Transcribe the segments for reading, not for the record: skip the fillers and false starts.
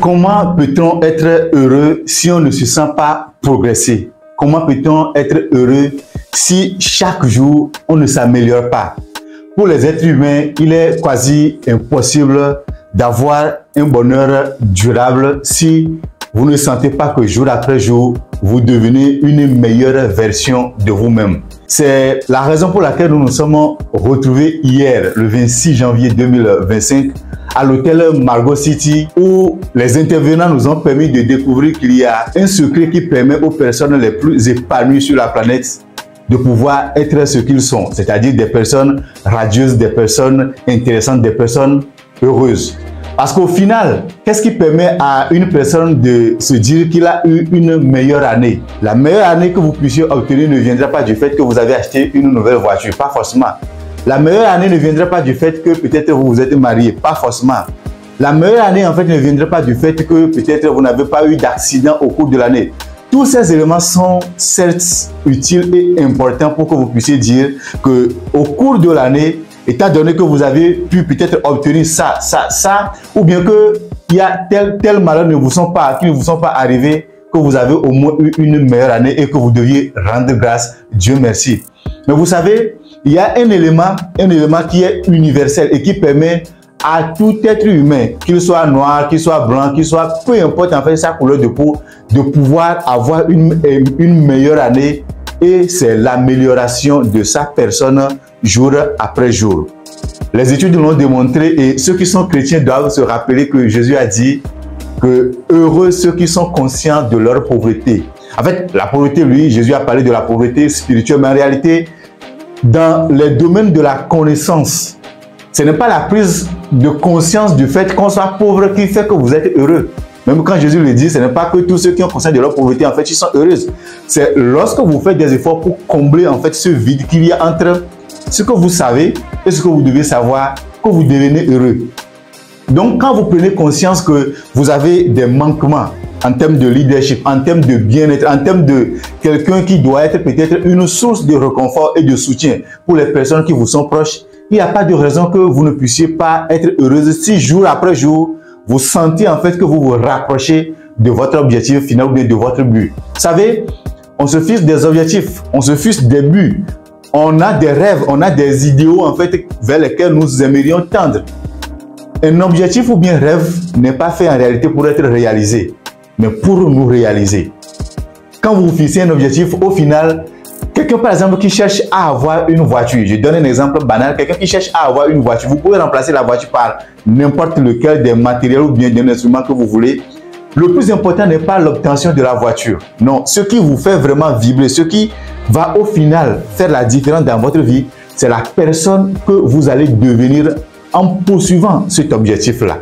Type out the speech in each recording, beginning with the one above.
Comment peut-on être heureux si on ne se sent pas progresser? Comment peut-on être heureux si chaque jour on ne s'améliore pas? Pour les êtres humains, il est quasi impossible d'avoir un bonheur durable si vous ne sentez pas que jour après jour, vous devenez une meilleure version de vous-même. C'est la raison pour laquelle nous nous sommes retrouvés hier, le 26 janvier 2025, à l'hôtel Margot City, où les intervenants nous ont permis de découvrir qu'il y a un secret qui permet aux personnes les plus épanouies sur la planète de pouvoir être ce qu'ils sont, c'est-à-dire des personnes radieuses, des personnes intéressantes, des personnes heureuses. Parce qu'au final, qu'est-ce qui permet à une personne de se dire qu'il a eu une meilleure année? La meilleure année que vous puissiez obtenir ne viendra pas du fait que vous avez acheté une nouvelle voiture, pas forcément. La meilleure année ne viendra pas du fait que peut-être vous vous êtes marié, pas forcément. La meilleure année en fait ne viendra pas du fait que peut-être vous n'avez pas eu d'accident au cours de l'année. Tous ces éléments sont certes utiles et importants pour que vous puissiez dire que au cours de l'année, étant donné que vous avez pu peut-être obtenir ça, ou bien qu'il y a tel malheur qui ne vous sont pas arrivés, que vous avez au moins eu une meilleure année et que vous deviez rendre grâce, Dieu merci. Mais vous savez, il y a un élément qui est universel et qui permet à tout être humain, qu'il soit noir, qu'il soit blanc, qu'il soit peu importe en fait sa couleur de peau, de pouvoir avoir une meilleure année, et c'est l'amélioration de sa personne jour après jour. Les études l'ont démontré et ceux qui sont chrétiens doivent se rappeler que Jésus a dit que heureux ceux qui sont conscients de leur pauvreté. En fait, la pauvreté, lui, Jésus a parlé de la pauvreté spirituelle, mais en réalité, dans les domaines de la connaissance, ce n'est pas la prise de conscience du fait qu'on soit pauvre qui fait que vous êtes heureux. Même quand Jésus le dit, ce n'est pas que tous ceux qui ont conscience de leur pauvreté, en fait, ils sont heureux. C'est lorsque vous faites des efforts pour combler, en fait, ce vide qu'il y a entre ce que vous savez et ce que vous devez savoir, que vous devenez heureux. Donc, quand vous prenez conscience que vous avez des manquements en termes de leadership, en termes de bien-être, en termes de quelqu'un qui doit être peut-être une source de réconfort et de soutien pour les personnes qui vous sont proches, il n'y a pas de raison que vous ne puissiez pas être heureuse si jour après jour, vous sentez en fait que vous vous rapprochez de votre objectif final ou bien de votre but. Vous savez, on se fixe des objectifs, on se fixe des buts, on a des rêves, on a des idéaux en fait vers lesquels nous aimerions tendre. Un objectif ou bien rêve n'est pas fait en réalité pour être réalisé, mais pour nous réaliser. Quand vous fixez un objectif, au final, quelqu'un par exemple qui cherche à avoir une voiture, je donne un exemple banal, quelqu'un qui cherche à avoir une voiture, vous pouvez remplacer la voiture par n'importe lequel des matériels ou bien d'un instrument que vous voulez. Le plus important n'est pas l'obtention de la voiture. Non, ce qui vous fait vraiment vibrer, ce qui va au final faire la différence dans votre vie, c'est la personne que vous allez devenir en poursuivant cet objectif-là.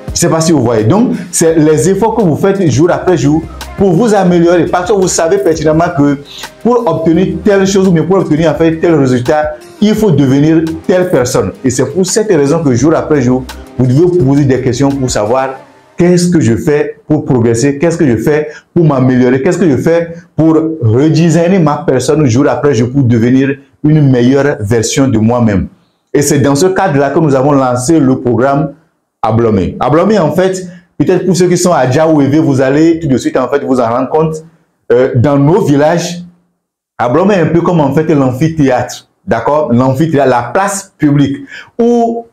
Je ne sais pas si vous voyez. Donc, c'est les efforts que vous faites jour après jour pour vous améliorer. Parce que vous savez pertinemment que pour obtenir telle chose ou bien pour obtenir en fait tel résultat, il faut devenir telle personne. Et c'est pour cette raison que jour après jour, vous devez vous poser des questions pour savoir qu'est-ce que je fais pour progresser, qu'est-ce que je fais pour m'améliorer, qu'est-ce que je fais pour redesigner ma personne jour après jour pour devenir une meilleure version de moi-même. Et c'est dans ce cadre-là que nous avons lancé le programme Ablomé. Ablomé, en fait, peut-être pour ceux qui sont à Dja ou Evé, vous allez tout de suite en fait vous en rendre compte. Dans nos villages, Ablomé est un peu comme en fait l'amphithéâtre, d'accord? L'amphithéâtre, la place publique où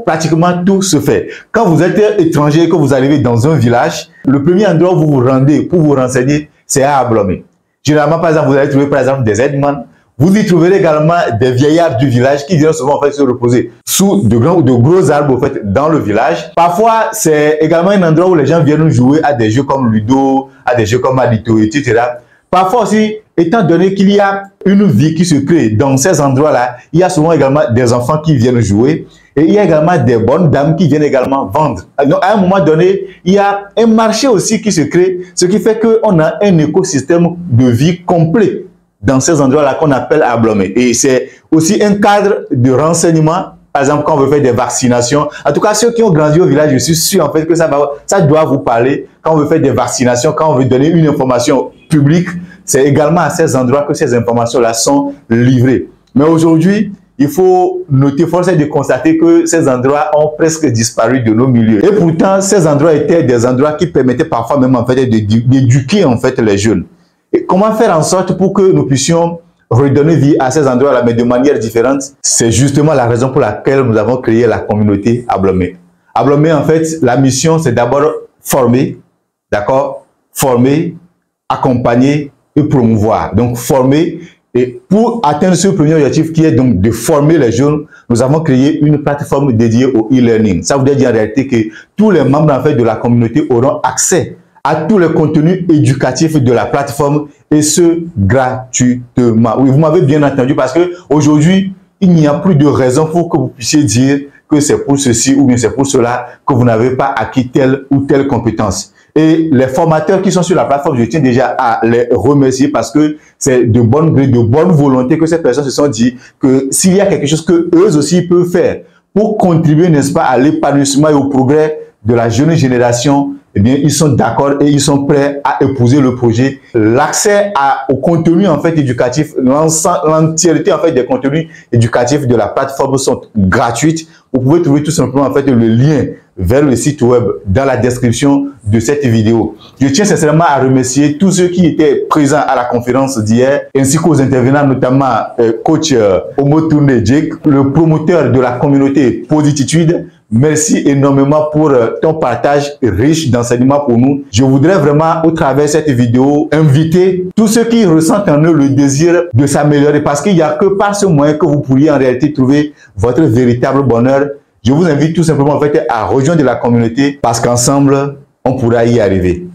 pratiquement tout se fait. Quand vous êtes étranger et que vous arrivez dans un village, le premier endroit où vous vous rendez pour vous renseigner, c'est à Ablomé. Généralement, par exemple, vous allez trouver par exemple des aidemans. Vous y trouverez également des vieillards du village qui viennent souvent en fait se reposer sous de grands ou de gros arbres en fait dans le village. Parfois, c'est également un endroit où les gens viennent jouer à des jeux comme Ludo, à des jeux comme Adito, etc. Parfois aussi, étant donné qu'il y a une vie qui se crée dans ces endroits-là, il y a souvent également des enfants qui viennent jouer et il y a également des bonnes dames qui viennent également vendre. Donc, à un moment donné, il y a un marché aussi qui se crée, ce qui fait qu'on a un écosystème de vie complet dans ces endroits-là qu'on appelle Ablomé. Et c'est aussi un cadre de renseignement. Par exemple, quand on veut faire des vaccinations, en tout cas, ceux qui ont grandi au village, je suis sûr en fait que ça doit vous parler. Quand on veut faire des vaccinations, quand on veut donner une information publique, c'est également à ces endroits que ces informations-là sont livrées. Mais aujourd'hui, il faut noter, force est de constater que ces endroits ont presque disparu de nos milieux. Et pourtant, ces endroits étaient des endroits qui permettaient parfois même en fait d'éduquer en fait les jeunes. Et comment faire en sorte pour que nous puissions redonner vie à ces endroits-là, mais de manière différente? C'est justement la raison pour laquelle nous avons créé la communauté Ablomé. Ablomé, en fait, la mission, c'est d'abord former, d'accord? Former, accompagner et promouvoir. Donc, former. Et pour atteindre ce premier objectif qui est donc de former les jeunes, nous avons créé une plateforme dédiée au e-learning. Ça veut dire en réalité que tous les membres en fait de la communauté auront accès à tous les contenus éducatifs de la plateforme et ce gratuitement. Oui, vous m'avez bien entendu parce que aujourd'hui, il n'y a plus de raison pour que vous puissiez dire que c'est pour ceci ou bien c'est pour cela que vous n'avez pas acquis telle ou telle compétence. Et les formateurs qui sont sur la plateforme, je tiens déjà à les remercier parce que c'est de bonne gré, de bonne volonté que ces personnes se sont dit que s'il y a quelque chose que eux aussi peuvent faire pour contribuer, n'est-ce pas, à l'épanouissement et au progrès de la jeune génération, eh bien, ils sont d'accord et ils sont prêts à épouser le projet. L'accès au contenu en fait éducatif, l'entièreté en fait des contenus éducatifs de la plateforme sont gratuites. Vous pouvez trouver tout simplement en fait le lien vers le site web dans la description de cette vidéo. Je tiens sincèrement à remercier tous ceux qui étaient présents à la conférence d'hier, ainsi qu'aux intervenants, notamment coach Omotourné Jake, le promoteur de la communauté Posititude. Merci énormément pour ton partage riche d'enseignements pour nous. Je voudrais vraiment, au travers de cette vidéo, inviter tous ceux qui ressentent en eux le désir de s'améliorer parce qu'il n'y a que par ce moyen que vous pourriez en réalité trouver votre véritable bonheur. Je vous invite tout simplement en fait à rejoindre la communauté parce qu'ensemble, on pourra y arriver.